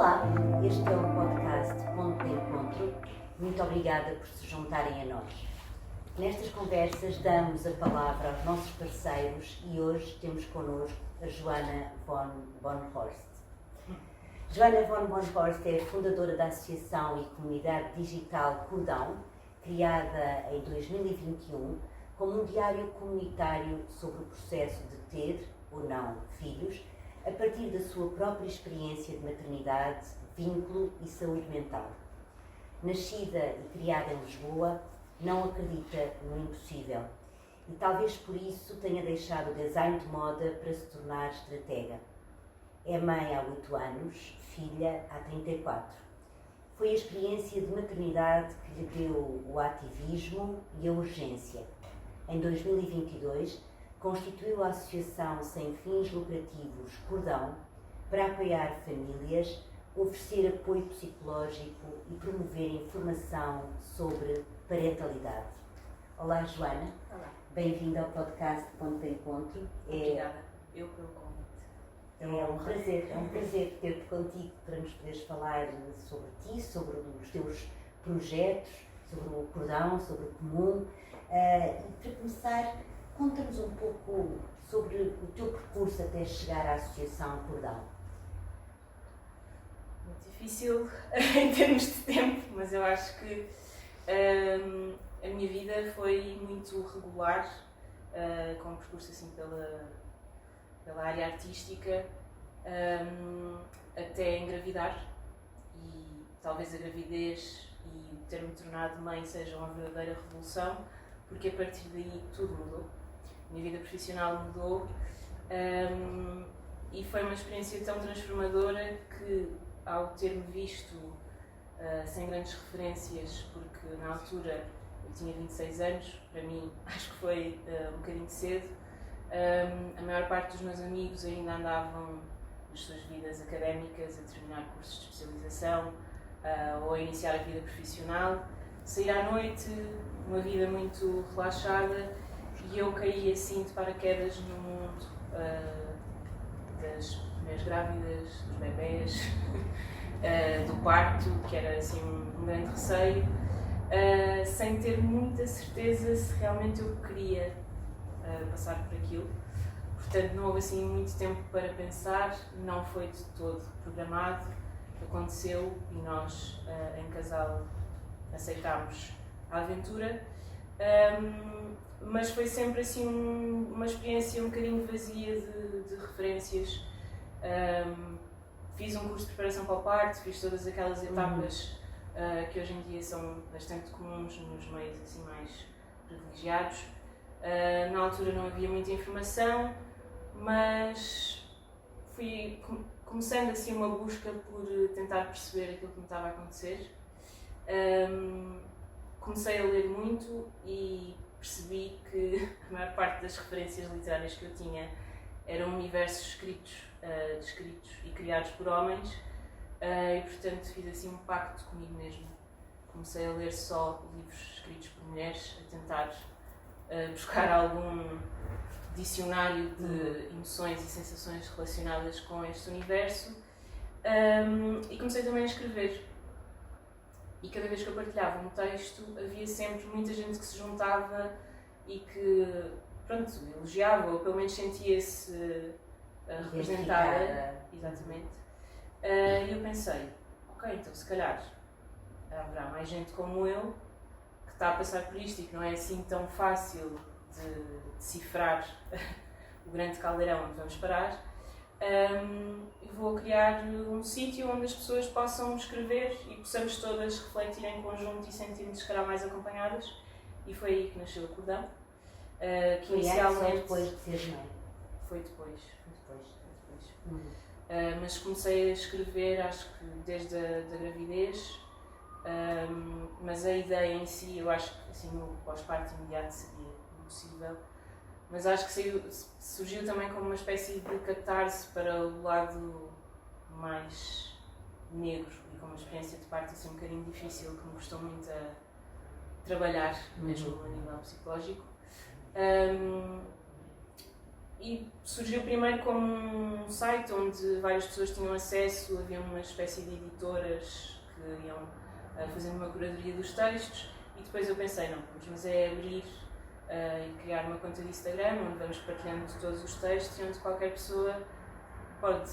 Olá, este é o podcast Ponto de Encontro. Muito obrigada por se juntarem a nós. Nestas conversas damos a palavra aos nossos parceiros e hoje temos connosco a Joana von Bonhorst. Joana von Bonhorst é fundadora da Associação e Comunidade Digital Cordão, criada em 2021 como um diário comunitário sobre o processo de ter ou não filhos, a partir da sua própria experiência de maternidade, vínculo e saúde mental. Nascida e criada em Lisboa, não acredita no impossível e talvez por isso tenha deixado o design de moda para se tornar estratega. É mãe há 8 anos, filha há 34. Foi a experiência de maternidade que lhe deu o ativismo e a urgência. Em 2022, constituiu a Associação Sem Fins Lucrativos Cordão para apoiar famílias, oferecer apoio psicológico e promover informação sobre parentalidade. Olá, Joana. Olá. Bem-vinda ao podcast Ponto de Encontro. Obrigada, eu pelo convite. É um prazer ter-te contigo para nos poderes falar sobre ti, sobre os teus projetos, sobre o Cordão, sobre o Comum. E para começar, conta-nos um pouco sobre o teu percurso até chegar à Associação Cordão. Muito difícil em termos de tempo, mas eu acho que a minha vida foi muito regular, com um percurso assim pela área artística, até engravidar, e talvez a gravidez e ter-me tornado mãe seja uma verdadeira revolução, porque a partir daí tudo mudou. A minha vida profissional mudou, e foi uma experiência tão transformadora que, ao ter-me visto sem grandes referências, porque na altura eu tinha 26 anos, para mim acho que foi um bocadinho cedo, a maior parte dos meus amigos ainda andavam nas suas vidas académicas a terminar cursos de especialização ou a iniciar a vida profissional, sair à noite, uma vida muito relaxada, e eu caí assim de paraquedas no mundo das mulheres grávidas, dos bebés, do parto, que era assim um grande receio, sem ter muita certeza se realmente eu queria passar por aquilo. Portanto, não houve assim muito tempo para pensar, não foi de todo programado, aconteceu e nós, em casal, aceitámos a aventura, mas foi sempre assim uma experiência um bocadinho vazia de referências. Fiz um curso de preparação para o parto, fiz todas aquelas etapas que hoje em dia são bastante comuns nos meios assim mais privilegiados. Na altura não havia muita informação, mas fui começando assim uma busca por tentar perceber aquilo que me estava a acontecer. Comecei a ler muito e percebi que a maior parte das referências literárias que eu tinha eram universos descritos e criados por homens, e portanto fiz assim um pacto comigo mesmo. Comecei a ler só livros escritos por mulheres, a tentar buscar algum dicionário de emoções e sensações relacionadas com este universo, e comecei também a escrever. E cada vez que eu partilhava um texto, havia sempre muita gente que se juntava e que, pronto, elogiava, ou pelo menos sentia-se representada. Exatamente. E eu pensei, ok, então se calhar haverá mais gente como eu que está a passar por isto e que não é assim tão fácil de decifrar o grande caldeirão onde vamos parar. Vou criar um sítio onde as pessoas possam escrever e possamos todas refletir em conjunto e sentir-nos, se calhar, mais acompanhadas. E foi aí que nasceu o Cordão. Que foi inicialmente depois de seres mãe? Foi depois. Mas comecei a escrever, acho que desde a gravidez, mas a ideia em si, eu acho que assim, no pós-parto imediato seria impossível. Mas acho que surgiu também como uma espécie de catarse para o lado mais negro e com uma experiência de parto assim um bocadinho difícil, que me custou muito a trabalhar, mesmo a nível psicológico. E surgiu primeiro como um site onde várias pessoas tinham acesso, havia uma espécie de editoras que iam fazendo uma curadoria dos textos, e depois eu pensei, não, mas é abrir e criar uma conta de Instagram onde vamos partilhando todos os textos e onde qualquer pessoa pode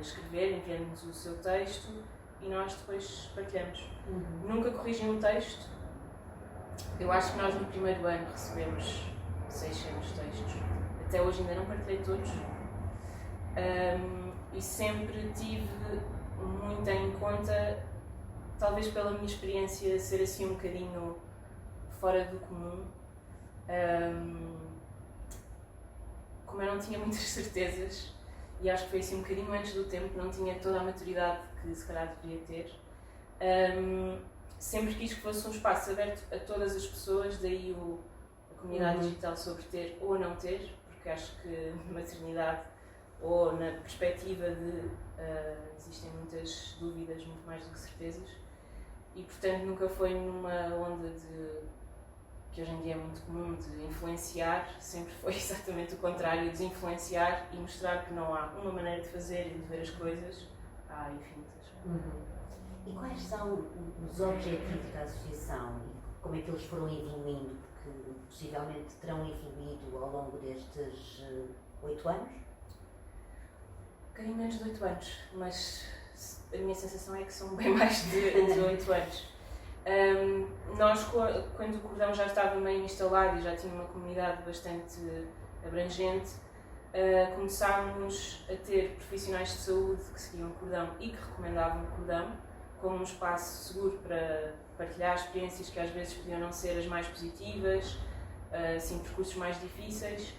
escrever, enviando-nos o seu texto e nós depois partilhamos. Nunca corrigi um texto. Eu acho que nós no primeiro ano recebemos 600 textos. Até hoje ainda não partilhei todos. E sempre tive muito em conta, talvez pela minha experiência ser assim um bocadinho fora do comum, como eu não tinha muitas certezas, e acho que foi assim um bocadinho antes do tempo, não tinha toda a maturidade que se calhar deveria ter, sempre quis que fosse um espaço aberto a todas as pessoas, daí a comunidade digital sobre ter ou não ter, porque acho que na maternidade ou na perspectiva de existem muitas dúvidas, muito mais do que certezas, e portanto nunca foi numa onda de que hoje em dia é muito comum de influenciar, sempre foi exatamente o contrário, desinfluenciar e mostrar que não há uma maneira de fazer e de ver as coisas, há infinitas. E quais são os objetivos da associação e como é que eles foram evoluindo? Porque possivelmente terão evoluído ao longo destes 8 anos? Um bocadinho menos de 8 anos, mas a minha sensação é que são bem mais de 8 anos. Nós, quando o cordão já estava meio instalado e já tinha uma comunidade bastante abrangente, começámos a ter profissionais de saúde que seguiam o cordão e que recomendavam o cordão como um espaço seguro para partilhar experiências que às vezes podiam não ser as mais positivas, assim, percursos mais difíceis.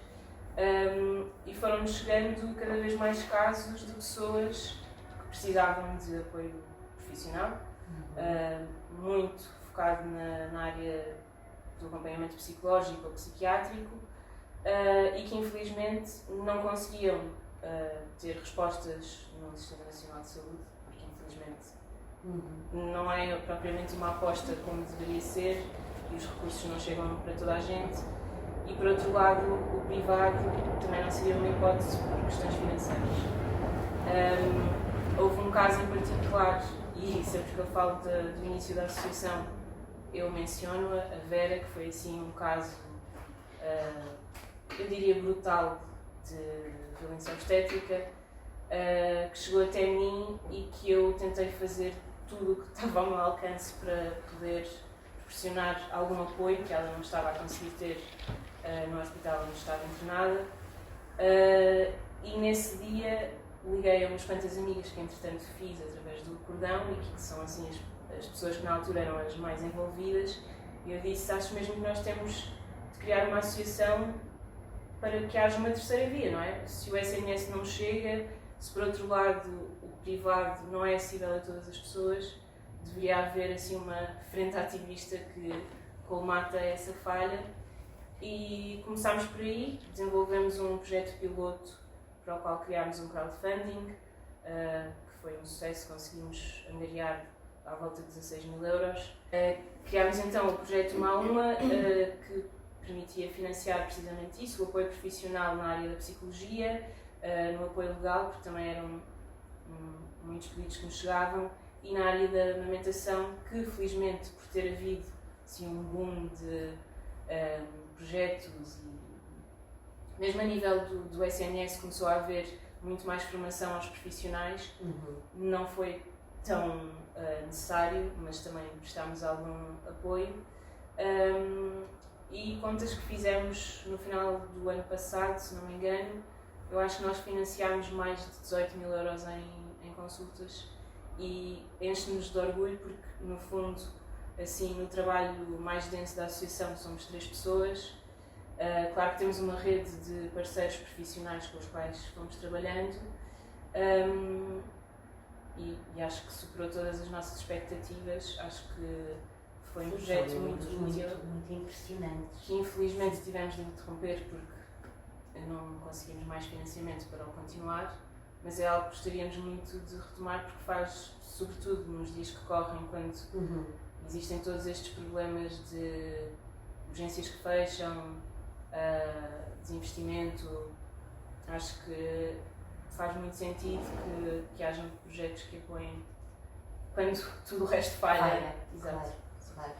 E foram-nos chegando cada vez mais casos de pessoas que precisavam de apoio profissional, muito focado na área do acompanhamento psicológico ou psiquiátrico, e que infelizmente não conseguiam ter respostas no Sistema Nacional de Saúde, porque infelizmente não é propriamente uma aposta como deveria ser e os recursos não chegam para toda a gente. E por outro lado, o privado também não seria uma hipótese por questões financeiras. Houve um caso em particular, e sempre que eu falo do início da associação, eu menciono a Vera, que foi assim um caso, eu diria brutal, de violência obstétrica, que chegou até mim e que eu tentei fazer tudo o que estava ao meu alcance para poder proporcionar algum apoio que ela não estava a conseguir ter no hospital onde estava internada. E nesse dia liguei a umas quantas amigas que entretanto fiz através do cordão e que são assim as pessoas que na altura eram as mais envolvidas, e eu disse: acho mesmo que nós temos de criar uma associação para que haja uma terceira via, não é? Se o SNS não chega, se por outro lado o privado não é acessível a todas as pessoas, deveria haver assim uma frente ativista que colmata essa falha. E começámos por aí, desenvolvemos um projeto piloto para o qual criámos um crowdfunding, que foi um sucesso, conseguimos angariar à volta de 16 mil euros. Criámos então o projeto Uma a Uma, que permitia financiar precisamente isso, o apoio profissional na área da psicologia, no apoio legal, porque também eram muitos pedidos que nos chegavam, e na área da amamentação, que felizmente por ter havido assim, um boom de projetos e mesmo a nível do SNS começou a haver muito mais formação aos profissionais. Não foi tão necessário, mas também prestámos algum apoio. E contas que fizemos no final do ano passado, se não me engano, eu acho que nós financiámos mais de 18 mil euros em consultas, e enche-nos de orgulho porque, no fundo, assim, no trabalho mais denso da associação somos 3 pessoas. Claro que temos uma rede de parceiros profissionais com os quais fomos trabalhando, e acho que superou todas as nossas expectativas. Acho que foi um projeto muito impressionantes. Que infelizmente tivemos de interromper porque não conseguimos mais financiamento para o continuar, mas é algo que gostaríamos muito de retomar porque faz, sobretudo nos dias que correm, quando existem todos estes problemas de urgências que fecham, desinvestimento, Acho que faz muito sentido que hajam projetos que apoiem quando tudo o resto falha. Exato. Claro, claro.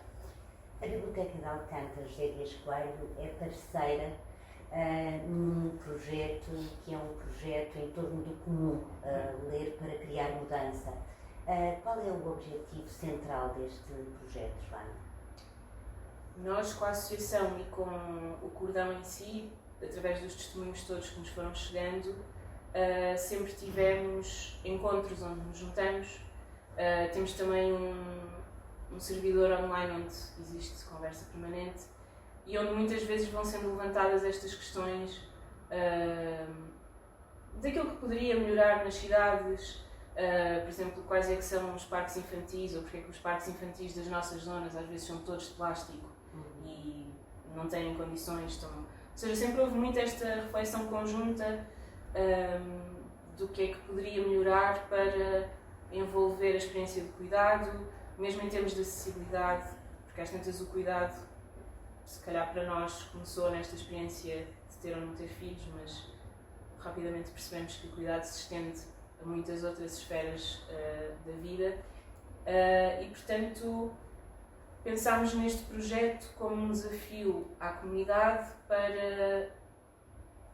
A Biblioteca de Alcântara José Dias Coelho é parceira num projeto que é um projeto em torno do comum, ler para criar mudança. Qual é o objetivo central deste projeto, Joana? Nós, com a associação e com o cordão em si, através dos testemunhos todos que nos foram chegando, sempre tivemos encontros onde nos juntamos. Temos também um servidor online onde existe conversa permanente e onde muitas vezes vão sendo levantadas estas questões daquilo que poderia melhorar nas cidades, por exemplo, quais é que são os parques infantis ou porque é que os parques infantis das nossas zonas às vezes são todos de plástico e não têm condições. Ou seja, sempre houve muito esta reflexão conjunta do que é que poderia melhorar para envolver a experiência de cuidado, mesmo em termos de acessibilidade, porque às tantas o cuidado, se calhar para nós, começou nesta experiência de ter ou não ter filhos, mas rapidamente percebemos que o cuidado se estende a muitas outras esferas da vida e, portanto, pensámos neste projeto como um desafio à comunidade para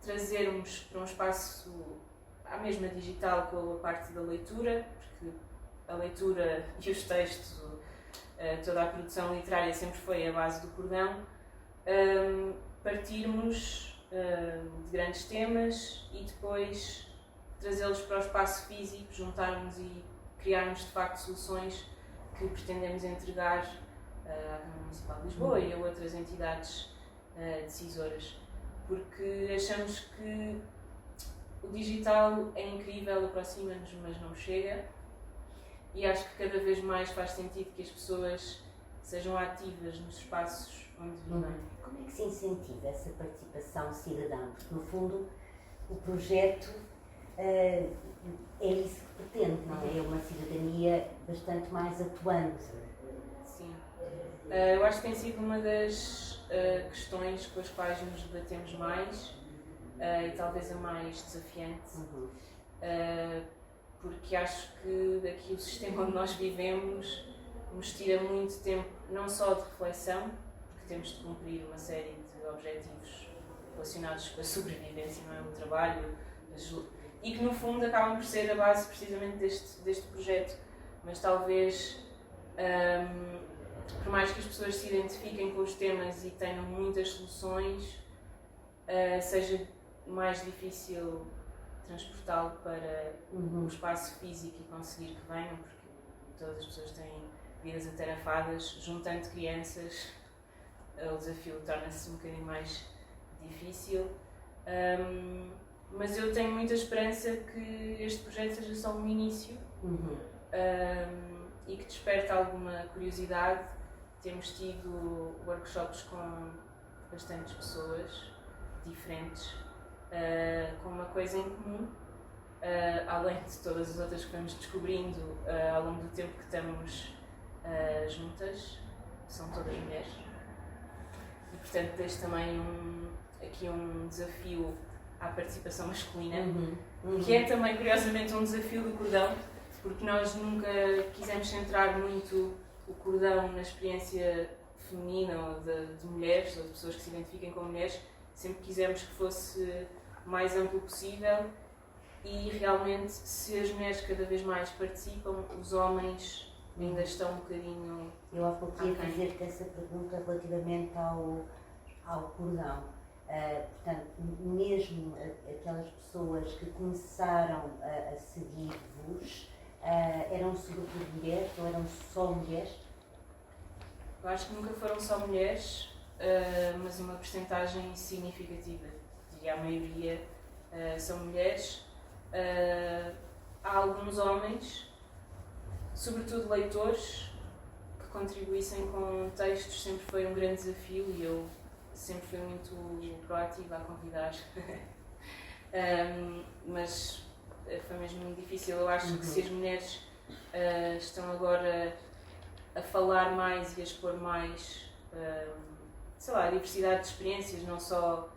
trazermos para um espaço à mesma digital com a parte da leitura, porque a leitura e os textos, toda a produção literária sempre foi a base do cordão, partirmos de grandes temas e depois trazê-los para o espaço físico, juntarmos e criarmos de facto soluções que pretendemos entregar à Câmara Municipal de Lisboa e a outras entidades decisoras, porque achamos que o digital é incrível, aproxima-nos, mas não chega, e acho que cada vez mais faz sentido que as pessoas sejam ativas nos espaços onde vivem. Como é que se incentiva essa participação cidadã? Porque, no fundo, o projeto é isso que pretende, não é? É uma cidadania bastante mais atuante. Sim. Eu acho que tem sido uma das questões com as quais nos debatemos mais e talvez a mais desafiante, porque acho que daqui o sistema onde nós vivemos nos tira muito tempo, não só de reflexão, porque temos de cumprir uma série de objetivos relacionados com a sobrevivência, não é? O trabalho, e que no fundo acabam por ser a base precisamente deste projeto, mas talvez por mais que as pessoas se identifiquem com os temas e tenham muitas soluções, seja mais difícil transportá-lo para um espaço físico e conseguir que venham, porque todas as pessoas têm vidas atarefadas, juntando crianças, o desafio torna-se um bocadinho mais difícil. Mas eu tenho muita esperança que este projeto seja só um início e que desperte alguma curiosidade. Temos tido workshops com bastantes pessoas diferentes, com uma coisa em comum, além de todas as outras que vamos descobrindo ao longo do tempo que estamos juntas, são todas mulheres. E portanto deixo também aqui um desafio à participação masculina, que é também curiosamente um desafio do cordão, porque nós nunca quisemos centrar muito o cordão na experiência feminina ou de mulheres, ou de pessoas que se identifiquem como mulheres. Sempre quisemos que fosse o mais amplo possível e realmente, se as mulheres cada vez mais participam, os homens ainda estão um bocadinho... Eu há pouco ia dizer-te essa pergunta relativamente ao cordão. Portanto, mesmo aquelas pessoas que começaram a seguir-vos, eram sobretudo mulheres ou eram só mulheres? Eu acho que nunca foram só mulheres, mas uma percentagem significativa. Diria a maioria são mulheres. Há alguns homens, sobretudo leitores, que contribuíssem com textos, sempre foi um grande desafio e eu sempre fui muito proativa a convidar. Mas foi mesmo muito difícil. Eu acho que se as mulheres estão agora a falar mais e a expor mais, sei lá, a diversidade de experiências, não só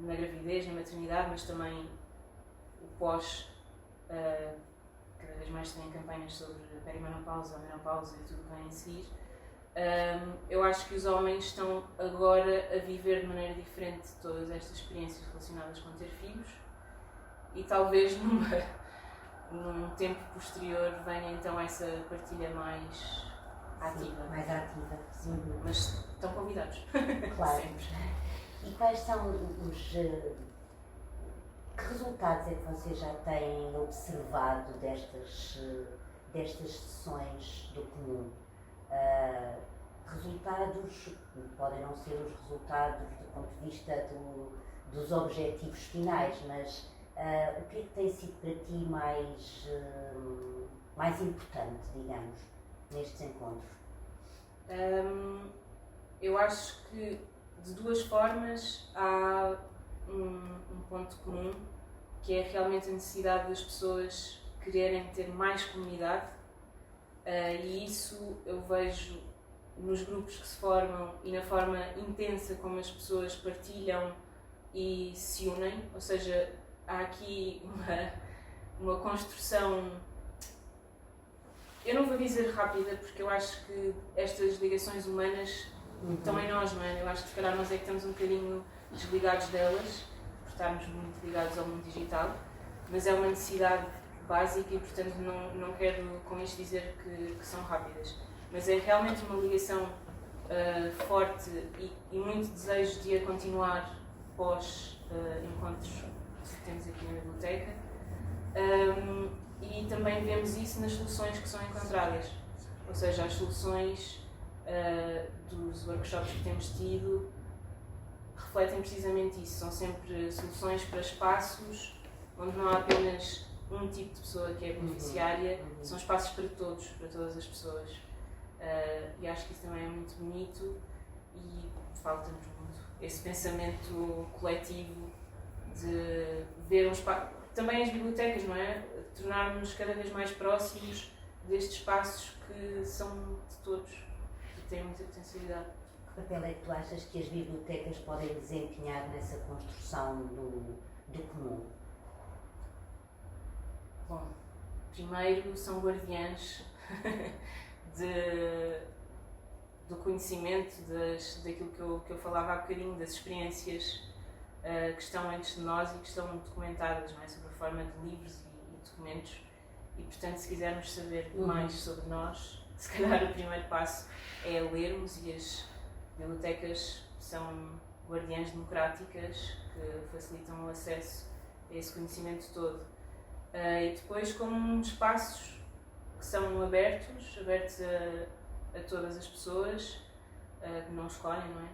na gravidez, na maternidade, mas também o pós, cada vez mais tem campanhas sobre a perimenopausa, a menopausa e tudo que vem a seguir. Eu acho que os homens estão agora a viver de maneira diferente todas estas experiências relacionadas com ter filhos e talvez num tempo posterior venha então essa partilha mais ativa. Sim, mais ativa, sim. Mas estão convidados. Claro. Sempre. E quais são que resultados é que vocês já têm observado destas sessões do comum? Resultados podem não ser os resultados do ponto de vista dos objetivos finais, mas o que é que tem sido para ti mais importante, digamos, nestes encontros? Eu acho que de duas formas há um ponto comum, que é realmente a necessidade das pessoas quererem ter mais comunidade, e isso eu vejo nos grupos que se formam e na forma intensa como as pessoas partilham e se unem, ou seja, há aqui uma construção, eu não vou dizer rápida, porque eu acho que estas ligações humanas estão em nós, não é? Eu acho que se calhar nós é que estamos um bocadinho desligados delas, por estarmos muito ligados ao mundo digital, mas é uma necessidade básica e, portanto, não quero com isto dizer que são rápidas. Mas é realmente uma ligação forte e muito desejo de a continuar pós encontros que temos aqui na biblioteca. E também vemos isso nas soluções que são encontradas, ou seja, as soluções dos workshops que temos tido refletem precisamente isso, são sempre soluções para espaços onde não há apenas um tipo de pessoa que é beneficiária, são espaços para todos, para todas as pessoas. E acho que isso também é muito bonito e falta-nos muito esse pensamento coletivo de ver um espaço, também as bibliotecas, não é? Tornarmos cada vez mais próximos destes espaços que são de todos e têm muita potencialidade. Que papel é que tu achas que as bibliotecas podem desempenhar nessa construção do comum? Bom, primeiro são guardiãs do conhecimento, daquilo que eu falava há bocadinho, das experiências que estão antes de nós e que estão documentadas, não é? Sob a forma de livros e documentos. E, portanto, se quisermos saber mais sobre nós, se calhar o primeiro passo é lermos, e as bibliotecas são guardiãs democráticas que facilitam o acesso a esse conhecimento todo. E depois como espaços que são abertos a todas as pessoas que não escolhem, não é?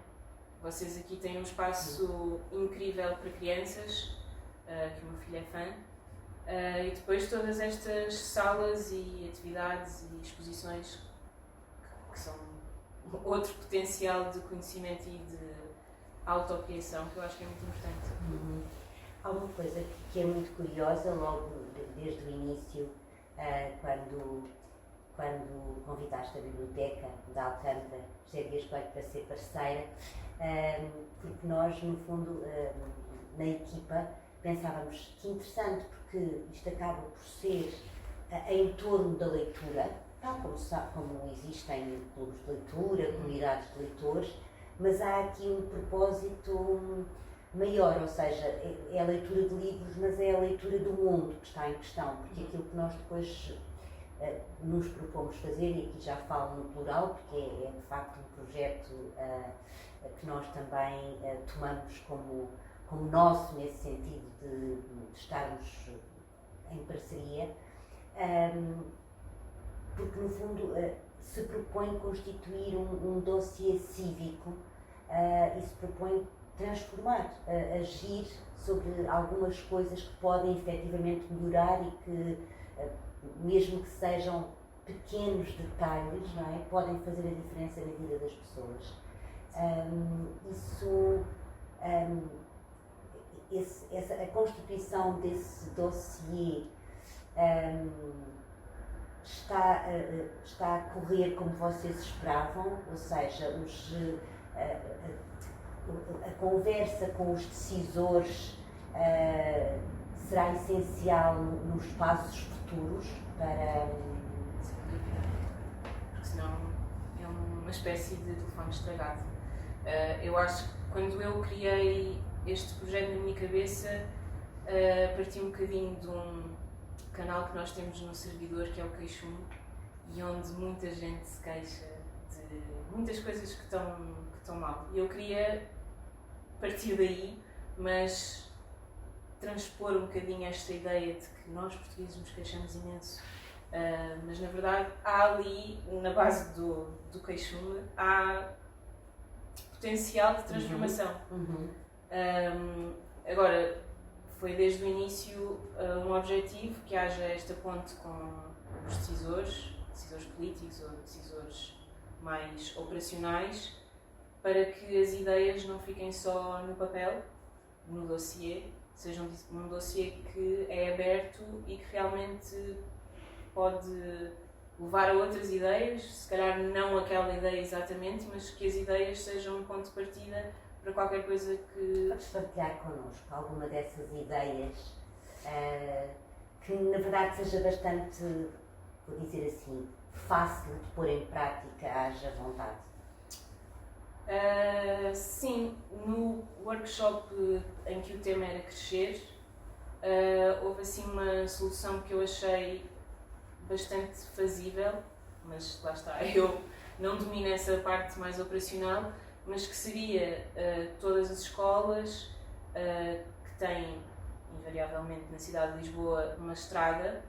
Vocês aqui têm um espaço incrível para crianças, que o meu filho é fã, e depois todas estas salas e atividades e exposições que são outro potencial de conhecimento e de autocriação que eu acho que é muito importante. Há uma coisa que é muito curiosa, logo desde o início, quando convidaste a Biblioteca de Alcântara, José Dias Coelho, para ser parceira, porque nós, no fundo, na equipa, pensávamos que interessante, porque isto acaba por ser em torno da leitura, tal como existem clubes de leitura, comunidades de leitores, mas há aqui um propósito maior, ou seja, é a leitura de livros, mas é a leitura do mundo que está em questão, porque aquilo que nós depois nos propomos fazer, e aqui já falo no plural, porque é de facto um projeto que nós também tomamos como nosso, nesse sentido de estarmos em parceria, porque no fundo se propõe constituir um dossiê cívico e se propõe transformar, agir sobre algumas coisas que podem efetivamente melhorar e que, mesmo que sejam pequenos detalhes, não é, podem fazer a diferença na vida das pessoas. A constituição desse dossiê está a correr como vocês esperavam, ou seja, a conversa com os decisores será essencial nos passos futuros para... Sem dúvida, porque senão é uma espécie de telefone estragado. Eu acho que quando eu criei este projeto na minha cabeça, parti um bocadinho de um canal que nós temos no servidor, que é o Queixume, e onde muita gente se queixa de muitas coisas que estão mal. E eu queria partir daí, mas transpor um bocadinho esta ideia de que nós portugueses nos queixamos imenso. Mas na verdade há ali, na base do Queixume, há potencial de transformação. Agora, foi desde o início um objetivo que haja esta ponte com os decisores políticos ou decisores mais operacionais, para que as ideias não fiquem só no papel, no dossiê, seja um dossiê que é aberto e que realmente pode levar a outras ideias, se calhar não aquela ideia exatamente, mas que as ideias sejam um ponto de partida para qualquer coisa que... Podes partilhar connosco alguma dessas ideias que na verdade seja bastante, vou dizer assim, fácil de pôr em prática, haja vontade? Sim, no workshop em que o tema era crescer, houve assim uma solução que eu achei bastante fazível, mas lá está, eu não domino essa parte mais operacional, mas que seria todas as escolas que têm, invariavelmente na cidade de Lisboa, uma estrada,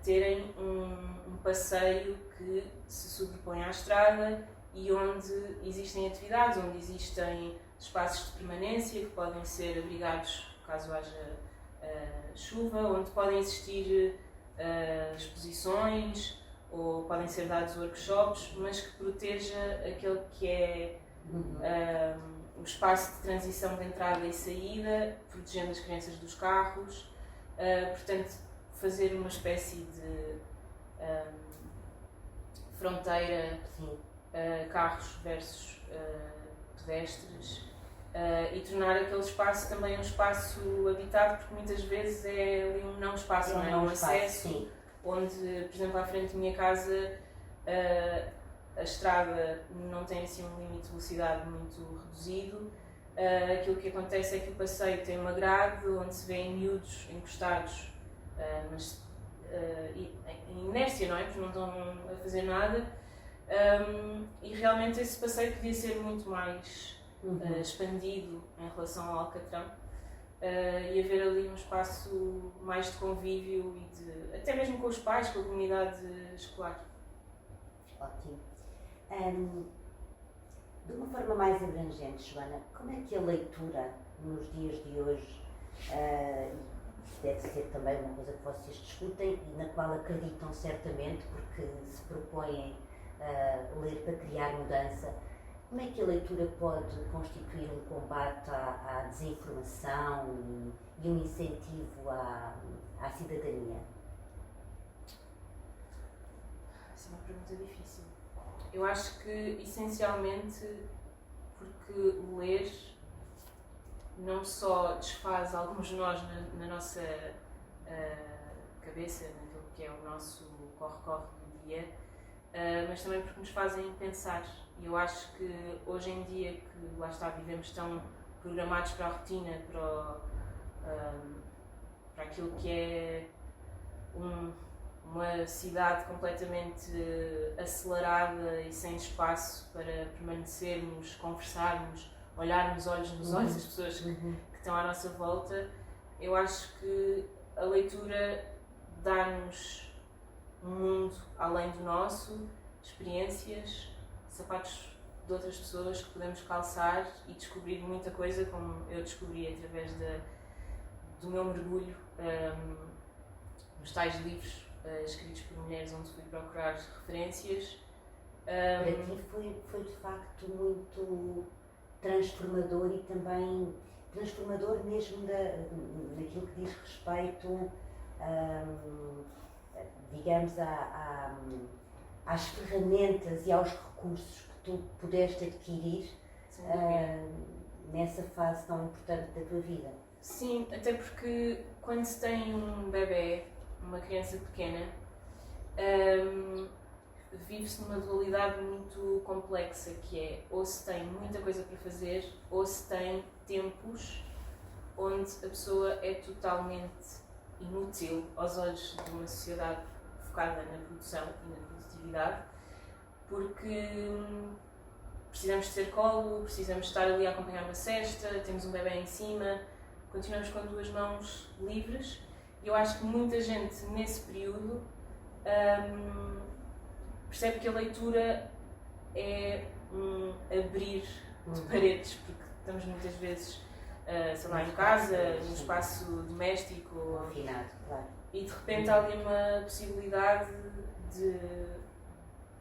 terem um passeio que se sobrepõe à estrada e onde existem atividades, onde existem espaços de permanência que podem ser abrigados caso haja chuva, onde podem existir exposições ou podem ser dados workshops, mas que proteja aquele que é o espaço de transição de entrada e saída, protegendo as crianças dos carros, portanto fazer uma espécie de fronteira, carros versus pedestres, e tornar aquele espaço também um espaço habitado, porque muitas vezes é ali um não espaço, não é? Um acesso, sim. Onde, por exemplo, à frente da minha casa, a estrada não tem assim um limite de velocidade muito reduzido. Aquilo que acontece é que o passeio tem uma grade onde se vêem miúdos encostados, mas em inércia, não é? Porque não estão a fazer nada. E realmente esse passeio podia ser muito mais expandido em relação ao Alcatrão, e haver ali um espaço mais de convívio e até mesmo com os pais, com a comunidade escolar. Ótimo. De uma forma mais abrangente, Joana, como é que a leitura nos dias de hoje, isso deve ser também uma coisa que vocês discutem e na qual acreditam certamente, porque se propõem ler para criar mudança, como é que a leitura pode constituir um combate à desinformação e um incentivo à cidadania? Essa é uma pergunta difícil. Eu acho que, essencialmente, porque ler não só desfaz alguns nós na nossa cabeça, naquilo que é o nosso corre-corre do dia, mas também porque nos fazem pensar. E eu acho que hoje em dia, que lá está, vivemos tão programados para a rotina, para aquilo que é uma cidade completamente acelerada e sem espaço para permanecermos, conversarmos, olhar nos olhos das pessoas que estão à nossa volta, eu acho que a leitura dá-nos um mundo além do nosso, experiências, sapatos de outras pessoas que podemos calçar e descobrir muita coisa, como eu descobri através do meu mergulho nos tais livros escritos por mulheres, onde fui procurar referências. Para ti foi de facto muito transformador e também transformador mesmo naquilo que diz respeito, digamos, às ferramentas e aos recursos que tu pudeste adquirir Sem dúvida. Nessa fase tão importante da tua vida. Sim, até porque quando se tem um bebê, uma criança pequena, vive-se numa dualidade muito complexa, que é ou se tem muita coisa para fazer, ou se tem tempos onde a pessoa é totalmente inútil aos olhos de uma sociedade focada na produção e na produtividade, porque precisamos de ter colo, precisamos estar ali a acompanhar uma cesta, temos um bebê em cima, continuamos com duas mãos livres. E eu acho que muita gente nesse período percebe que a leitura é um abrir de paredes, porque estamos muitas vezes, sei lá, em casa, no espaço doméstico, Confinado, claro. E de repente há ali uma possibilidade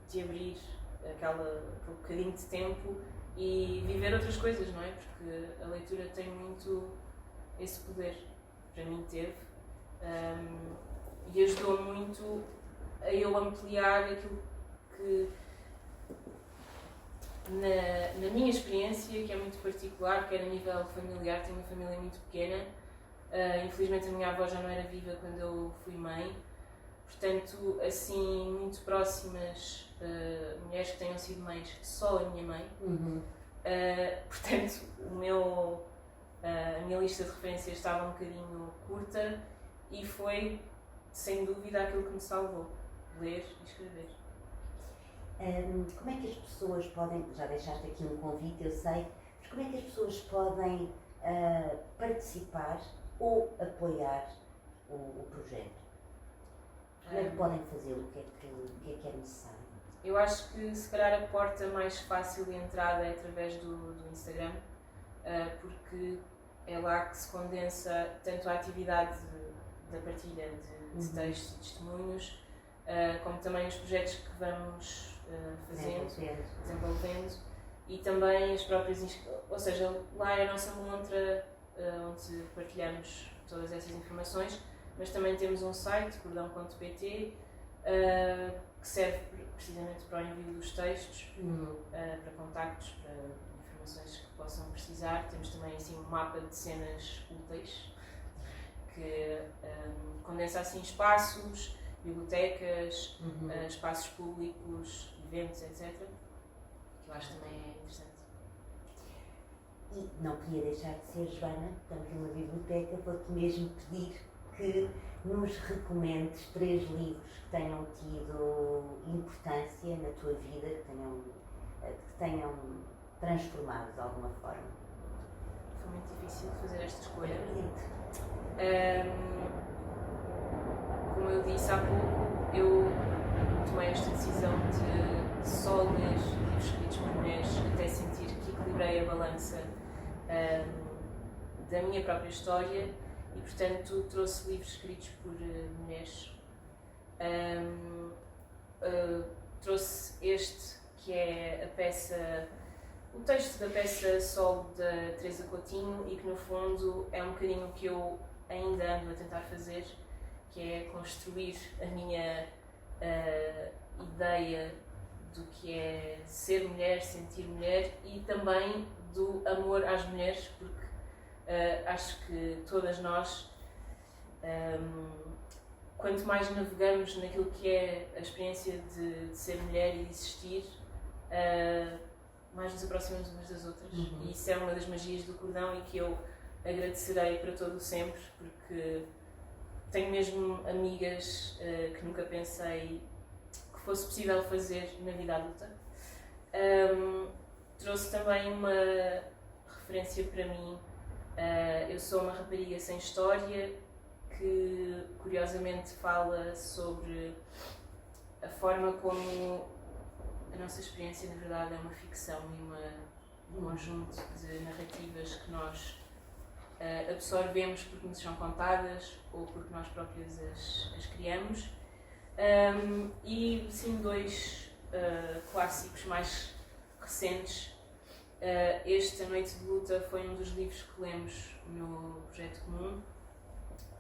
de abrir aquele bocadinho de tempo e viver outras coisas, não é? Porque a leitura tem muito esse poder. Para mim teve. E ajudou muito a eu ampliar aquilo que, na minha experiência, que é muito particular, quer a nível familiar, tenho uma família muito pequena. Infelizmente a minha avó já não era viva quando eu fui mãe. Portanto, assim, muito próximas, mulheres que tenham sido mães, só a minha mãe. Portanto, a minha lista de referências estava um bocadinho curta e foi, sem dúvida, aquilo que me salvou, ler e escrever. Como é que as pessoas podem, já deixaste aqui um convite, eu sei, mas como é que as pessoas podem participar ou apoiar o projeto? Como é que podem fazer? O que é que é necessário? Eu acho que, se calhar, a porta mais fácil de entrada é através do Instagram, porque é lá que se condensa tanto a atividade da partilha de textos e testemunhos, como também os projetos que vamos desenvolvendo, e também as próprias, ou seja, lá é a nossa montra onde partilhamos todas essas informações, mas também temos um site, cordão.pt, que serve precisamente para o envio dos textos, para contactos, para informações que possam precisar. Temos também assim um mapa de cenas úteis que condensa assim espaços, bibliotecas, espaços públicos, eventos, etc. Que eu acho que também é interessante. E não podia deixar de ser, Joana, estamos numa biblioteca, vou-te mesmo pedir que nos recomendes 3 livros que tenham tido importância na tua vida, que tenham transformado de alguma forma. Foi muito difícil fazer esta escolha. Como eu disse há pouco, eu tomei esta decisão de só ler livros escritos por mulheres até sentir que equilibrei a balança da minha própria história e, portanto, trouxe livros escritos por mulheres. Trouxe este, que é o texto da peça Sol da Teresa Coutinho, e que no fundo é um bocadinho o que eu ainda ando a tentar fazer, que é construir a minha ideia do que é ser mulher, sentir mulher, e também do amor às mulheres, porque acho que todas nós, quanto mais navegamos naquilo que é a experiência de ser mulher e de existir, mais nos aproximamos umas das outras. E isso é uma das magias do cordão e que eu agradecerei para todo o sempre, porque tenho mesmo amigas que nunca pensei que fosse possível fazer na vida adulta. Trouxe também uma referência para mim. Eu sou uma rapariga sem história que, curiosamente, fala sobre a forma como a nossa experiência, na verdade, é uma ficção e um conjunto de narrativas que nós absorvemos porque nos são contadas ou porque nós próprias as criamos. E, sim, 2 clássicos mais recentes. Este, A Noite de Luta, foi um dos livros que lemos no Projeto Comum.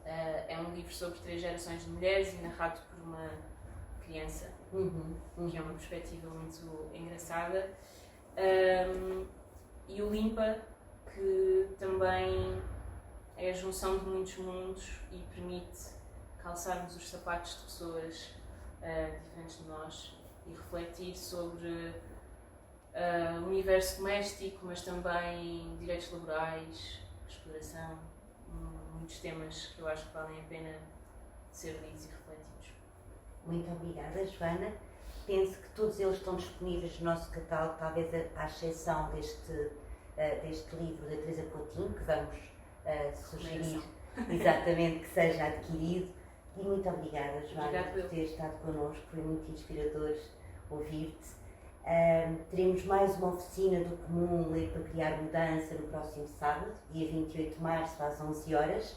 É um livro sobre 3 gerações de mulheres e narrado por uma criança, que é uma perspectiva muito engraçada. e o Limpa, que também é a junção de muitos mundos e permite calçarmos os sapatos de pessoas diferentes de nós e refletir sobre o universo doméstico, mas também direitos laborais, exploração, muitos temas que eu acho que valem a pena ser lidos e refletidos. Muito obrigada, Joana. Penso que todos eles estão disponíveis no nosso catálogo, talvez à exceção deste livro da Teresa Coutinho, que vamos sugerir exatamente que seja adquirido. E muito obrigada, Joana, por ter estado connosco, foi muito inspirador ouvir-te. Teremos mais uma oficina do Comum Ler para Criar Mudança no próximo sábado, dia 28 de março, às 11 horas.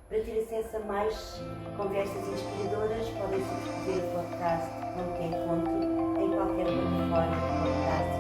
Para ter acesso a mais conversas inspiradoras, podem subscrever o podcast Ponto de Encontro em qualquer plataforma de podcast